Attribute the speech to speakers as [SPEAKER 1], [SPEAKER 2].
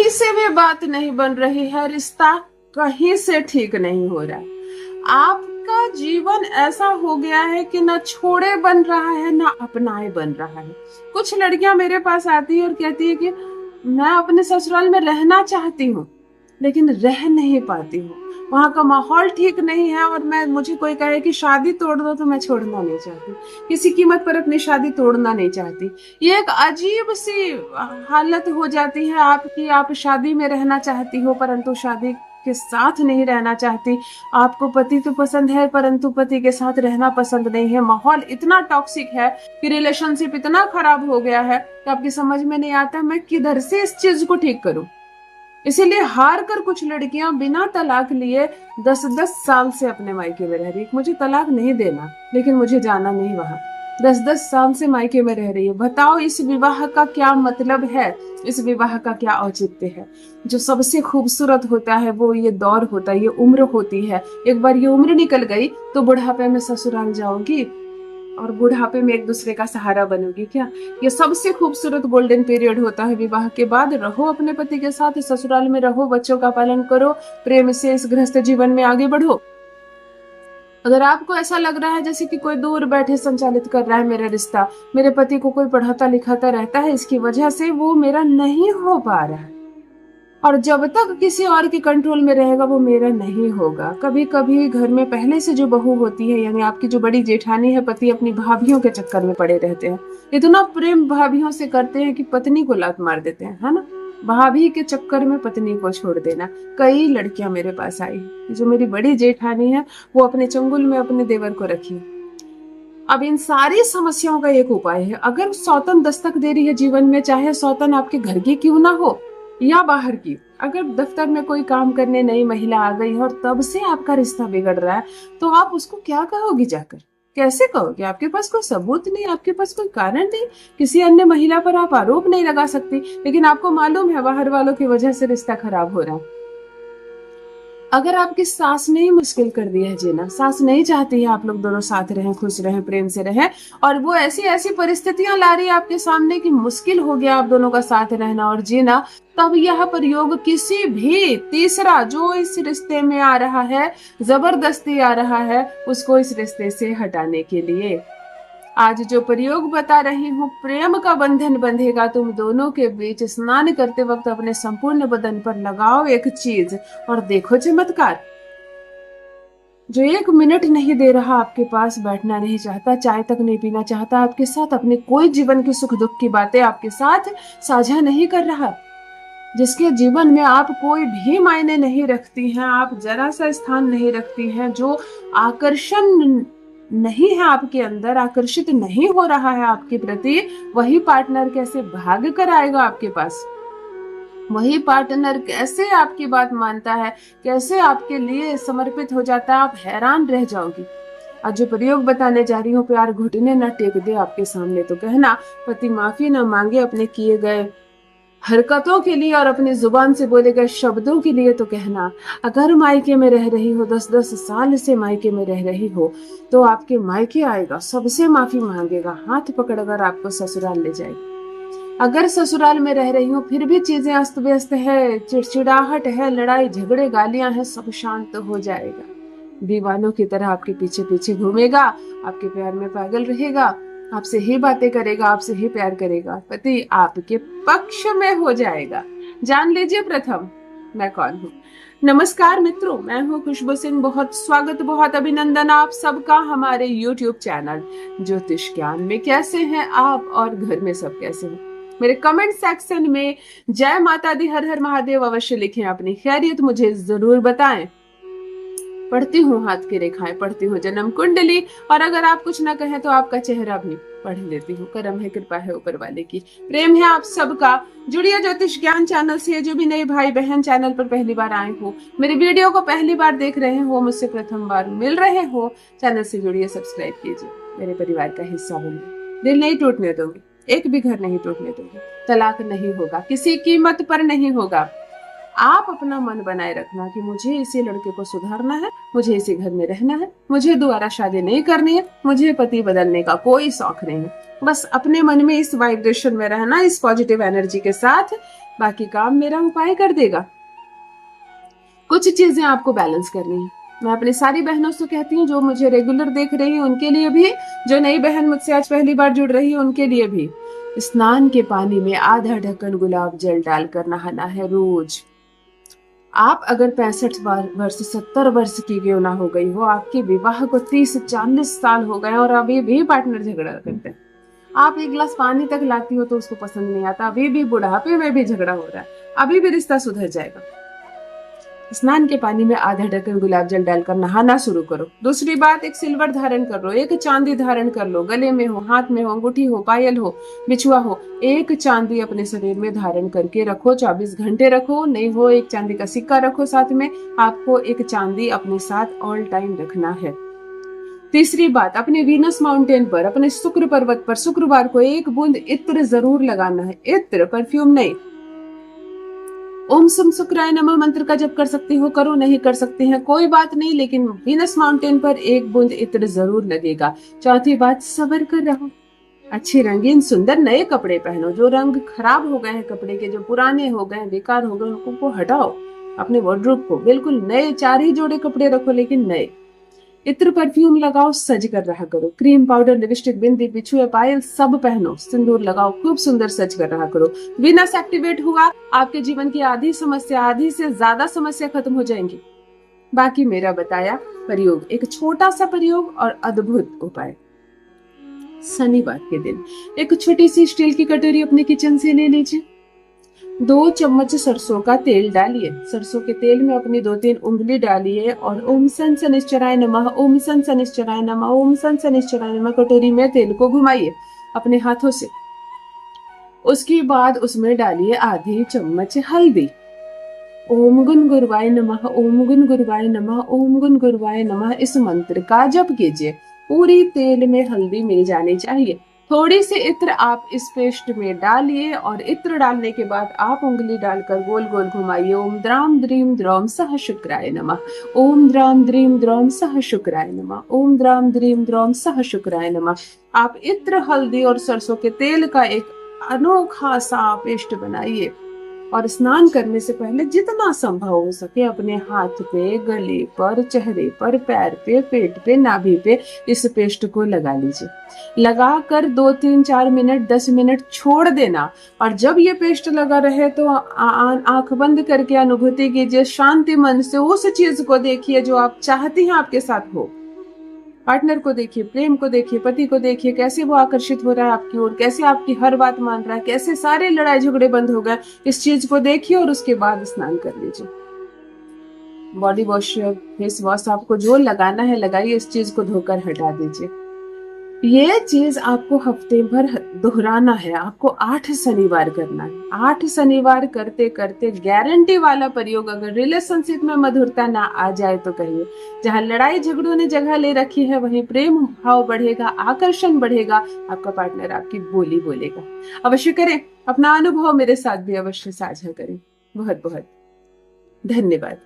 [SPEAKER 1] कहीं से भी बात नहीं बन रही है, रिश्ता कहीं से ठीक नहीं हो रहा है। आपका जीवन ऐसा हो गया है कि ना छोड़े बन रहा है ना अपनाए बन रहा है। कुछ लड़कियां मेरे पास आती है और कहती है कि मैं अपने ससुराल में रहना चाहती हूँ लेकिन रह नहीं पाती हूँ, वहां का माहौल ठीक नहीं है और मुझे कोई कहे कि शादी तोड़ दो तो मैं छोड़ना नहीं चाहती, किसी कीमत पर अपनी शादी तोड़ना नहीं चाहती। ये एक अजीब सी हालत हो जाती है आपकी। आप शादी में रहना चाहती हो परंतु शादी के साथ नहीं रहना चाहती। आपको पति तो पसंद है परंतु पति के साथ रहना पसंद नहीं है। माहौल इतना टॉक्सिक है कि रिलेशनशिप इतना खराब हो गया है कि आपकी समझ में नहीं आता मैं किधर से इस चीज को ठीक करूं। इसीलिए हार कर कुछ लड़कियां बिना तलाक लिए 10-10 साल से अपने मायके में रह रही। मुझे तलाक नहीं देना लेकिन मुझे जाना नहीं वहां। 10-10 साल से मायके में रह रही है। बताओ इस विवाह का क्या मतलब है, इस विवाह का क्या औचित्य है। जो सबसे खूबसूरत होता है वो ये दौर होता है, ये उम्र होती है। एक बार ये उम्र निकल गई तो बुढ़ापे में ससुराल जाओगी और बुढ़ापे में एक दूसरे का सहारा बनोगी क्या। ये सबसे खूबसूरत गोल्डन पीरियड होता है विवाह के बाद। रहो अपने पति के साथ, ससुराल में रहो, बच्चों का पालन करो, प्रेम से इस गृहस्थ जीवन में आगे बढ़ो। अगर आपको ऐसा लग रहा है जैसे कि कोई दूर बैठे संचालित कर रहा है मेरा रिश्ता, मेरे पति को कोई पढ़ाता लिखाता रहता है, इसकी वजह से वो मेरा नहीं हो पा रहा है और जब तक किसी और के कंट्रोल में रहेगा वो मेरा नहीं होगा। कभी कभी घर में पहले से जो बहू होती है यानी आपकी जो बड़ी जेठानी है, पति अपनी भाभियों के चक्कर में पड़े रहते हैं। इतना प्रेम भाभियों से करते हैं कि पत्नी को लात मार देते हैं, है ना। भाभी के चक्कर में पत्नी को छोड़ देना। कई लड़कियां मेरे पास आई, जो मेरी बड़ी जेठानी है वो अपने चंगुल में अपने देवर को रखी। अब इन सारी समस्याओं का एक उपाय है। अगर सौतन दस्तक दे रही है जीवन में, चाहे सौतन आपके घर की क्यों ना हो या बाहर की, अगर दफ्तर में कोई काम करने नई महिला आ गई है और तब से आपका रिश्ता बिगड़ रहा है तो आप उसको क्या कहोगी जाकर, कैसे कहोगे। आपके पास कोई सबूत नहीं, आपके पास कोई कारण नहीं, किसी अन्य महिला पर आप आरोप नहीं लगा सकती, लेकिन आपको मालूम है बाहर वालों की वजह से रिश्ता खराब हो रहा है। अगर आपकी सास ने ही मुश्किल कर दिया है जीना, सास नहीं चाहती है आप लोग दोनों साथ रहें, खुश रहें, प्रेम से रहें, और वो ऐसी ऐसी परिस्थितियां ला रही है आपके सामने कि मुश्किल हो गया आप दोनों का साथ रहना और जीना, तब यह प्रयोग किसी भी तीसरा जो इस रिश्ते में आ रहा है, जबरदस्ती आ रहा है, उसको इस रिश्ते से हटाने के लिए आज जो प्रयोग बता रही हूँ, प्रेम का बंधन बंधेगा तुम दोनों के बीच। स्नान करते वक्त अपने संपूर्ण बदन पर लगाओ एक चीज और देखो चमत्कार। जो 1 मिनट नहीं दे रहा, आपके पास बैठना नहीं चाहता, चाय तक नहीं पीना चाहता आपके साथ, अपने कोई जीवन की सुख दुख की बातें आपके साथ साझा नहीं कर रहा, जिसके जीवन में आप कोई भी मायने नहीं रखती हैं, आप जरा सा स्थान नहीं रखती हैं, जो आकर्षण नहीं है आपके अंदर, आकर्षित नहीं हो रहा है आपके प्रति, वही पार्टनर कैसे भाग कर आएगा आपके पास। वही पार्टनर कैसे आपकी बात मानता है, कैसे आपके लिए समर्पित हो जाता है, आप हैरान रह जाओगी। आज जो प्रयोग बताने जा रही हूँ, प्यार घुटने न टेक दे आपके सामने तो कहना, पति माफी न मांगे अपने किए गए हरकतों के लिए और अपनी जुबान से बोले गए शब्दों के लिए तो कहना, अगर मायके में रह रही हो, 10-10 साल से मायके में रह रही हो, तो आपके मायके आएगा, सबसे माफी मांगेगा, हाथ पकड़कर आपको ससुराल ले जाएगा। अगर ससुराल में रह रही हो फिर भी चीजें अस्त व्यस्त है, चिड़चिड़ाहट है, लड़ाई झगड़े गालियां हैं, सब शांत हो जाएगा। दीवानों की तरह आपके पीछे पीछे घूमेगा, आपके प्यार में पागल रहेगा, आपसे ही बातें करेगा, आपसे ही प्यार करेगा, पति आपके पक्ष में हो जाएगा। जान लीजिए प्रथम मैं कौन हूँ। नमस्कार मित्रों, मैं हूँ खुशबू सिंह। बहुत स्वागत, बहुत अभिनंदन आप सबका हमारे YouTube चैनल ज्योतिष ज्ञान में। कैसे हैं आप और घर में सब कैसे हैं? मेरे कमेंट सेक्शन में जय माता दी, हर हर महादेव अवश्य लिखें, अपनी खैरियत मुझे जरूर बताएं। पढ़ती हूँ हाथ की रेखाएं, पढ़ती हूँ जन्म कुंडली, और अगर आप कुछ ना कहें तो आपका चेहरा भी पढ़ लेती हूँ। करम है, कृपा है ऊपर वाले की, प्रेम है आप सबका। जुड़िए ज्योतिष ज्ञान चैनल से। जो भी नए भाई बहन चैनल पर पहली बार आए हो, मेरे वीडियो को पहली बार देख रहे हो, मुझसे प्रथम बार मिल रहे हो, चैनल से जुड़िए, सब्सक्राइब कीजिए, मेरे परिवार का हिस्सा बनिए। दिल नहीं टूटने दूंगी, एक भी घर नहीं टूटने दूंगी, तलाक नहीं होगा, किसी कीमत पर नहीं होगा। आप अपना मन बनाए रखना कि मुझे इसी लड़के को सुधारना है, मुझे इसी घर में रहना है, मुझे दोबारा शादी नहीं करनी है, मुझे पति बदलने का कोई शौक नहीं है। बस अपने मन में इस वाइब्रेशन में रहना, इस पॉजिटिव एनर्जी के साथ बाकी काम मेरा उपाय कर देगा। कुछ चीजें आपको बैलेंस करनी है। मैं अपनी सारी बहनों से कहती हूँ, जो मुझे रेगुलर देख रही है उनके लिए भी, जो नई बहन मुझसे आज पहली बार जुड़ रही है उनके लिए भी, स्नान के पानी में आधा ढक्कन गुलाब जल डालकर नहाना है रोज। आप अगर 65 वर्ष 70 वर्ष की क्यों ना हो गई हो, आपके विवाह को 30-40 साल हो गए और अभी भी पार्टनर झगड़ा करते हैं, आप एक गिलास पानी तक लाती हो तो उसको पसंद नहीं आता, अभी भी बुढ़ापे में भी झगड़ा हो रहा है, अभी भी रिश्ता सुधर जाएगा? स्नान के पानी में आधा ढक्कन गुलाब जल डालकर नहाना शुरू करो। दूसरी बात, एक सिल्वर धारण कर लो, एक चांदी धारण कर लो, गले में हो, हाथ में हो, अंगूठी हो, पायल हो, बिछुआ हो, एक चांदी अपने शरीर में धारण करके रखो, 24 घंटे रखो। नहीं हो एक चांदी का सिक्का रखो साथ में। आपको एक चांदी अपने साथ ऑल टाइम रखना है। तीसरी बात, अपने वीनस माउंटेन पर, अपने शुक्र पर्वत पर शुक्रवार को एक बूंद इत्र जरूर लगाना है। इत्र, परफ्यूम नहीं। ओम सम शुक्राय नमः मंत्र का जप कर सकती हो करो, नहीं कर सकते हैं कोई बात नहीं, लेकिन वीनस माउंटेन पर एक बूंद इत्र जरूर लगेगा। चौथी बात, सबर कर रहो, अच्छे रंगीन सुंदर नए कपड़े पहनो। जो रंग खराब हो गए हैं कपड़े के, जो पुराने हो गए, बेकार हो गए, उनको हटाओ अपने वार्डरोब को। बिल्कुल नए 4 ही जोड़े कपड़े रखो, लेकिन नए। इत्र, परफ्यूम लगाओ, सज कर रहा करो। क्रीम, पाउडर, लिपस्टिक, बिंदी, बिछुए, पायल सब पहनो, सिंदूर लगाओ, खूब सुंदर सज कर रहा करो। वीनस एक्टिवेट हुआ, आपके जीवन की आधी समस्या, आधी से ज्यादा समस्या खत्म हो जाएंगी। बाकी मेरा बताया प्रयोग, एक छोटा सा प्रयोग और अद्भुत उपाय। शनिवार के दिन एक छोटी सी स्टील की कटोरी अपने किचन से ले लीजिए। 2 चम्मच सरसों का तेल डालिए। सरसों के तेल में अपनी 2-3 उंगली डालिए और ओम सन शनिश्चराय नमः, ओम सन शनिश्चराय नमः, ओम सन शनिश्चराय नमः कटोरी में तेल को घुमाइए अपने हाथों से। उसके बाद उसमें डालिए आधी चम्मच हल्दी। ओम गुन गुरुवाय नमः, ओम गुन गुरुवाय नमः, ओम गुन गुरुवाय नमः, इस मंत्र का जप कीजिए। पूरी तेल में हल्दी मिल जानी चाहिए। थोड़ी सी इत्र आप इस पेस्ट में डालिए और इत्र डालने के बाद आप उंगली डालकर गोल गोल घुमाइए। ओम द्राम द्रीम द्रौम सह शुक्राय नमः, ओम द्राम द्रीम द्रौम सह शुक्राय नमः, ओम द्राम द्रीम द्रौम सह शुक्राय नमः। आप इत्र, हल्दी और सरसों के तेल का एक अनोखा सा पेस्ट बनाइए और स्नान करने से पहले जितना संभव हो सके अपने हाथ पे, गले पर, चेहरे पर, पैर पे, पेट पे, नाभि पे इस पेस्ट को लगा लीजिए। लगाकर 2-3-4 मिनट, 10 मिनट छोड़ देना। और जब ये पेस्ट लगा रहे तो आंख बंद करके अनुभूति कीजिए, शांति मन से उस चीज को देखिए जो आप चाहती हैं आपके साथ हो। पार्टनर को देखिए, प्रेम को देखिए, पति को देखिए, कैसे वो आकर्षित हो रहा है आपकी ओर, कैसे आपकी हर बात मान रहा है, कैसे सारे लड़ाई झगड़े बंद हो गए। इस चीज को देखिए और उसके बाद स्नान कर लीजिए। बॉडी वॉश, फेस वॉश आपको जो लगाना है लगाइए, इस चीज को धोकर हटा दीजिए। ये चीज आपको हफ्ते भर दोहराना है। आपको 8 शनिवार करना है। 8 शनिवार करते करते गारंटी वाला प्रयोग, अगर रिलेशनशिप में मधुरता ना आ जाए तो कहिए। जहां लड़ाई झगड़ों ने जगह ले रखी है वहीं प्रेम भाव बढ़ेगा, आकर्षण बढ़ेगा, आपका पार्टनर आपकी बोली बोलेगा। अवश्य करें, अपना अनुभव मेरे साथ भी अवश्य साझा करें। बहुत बहुत धन्यवाद।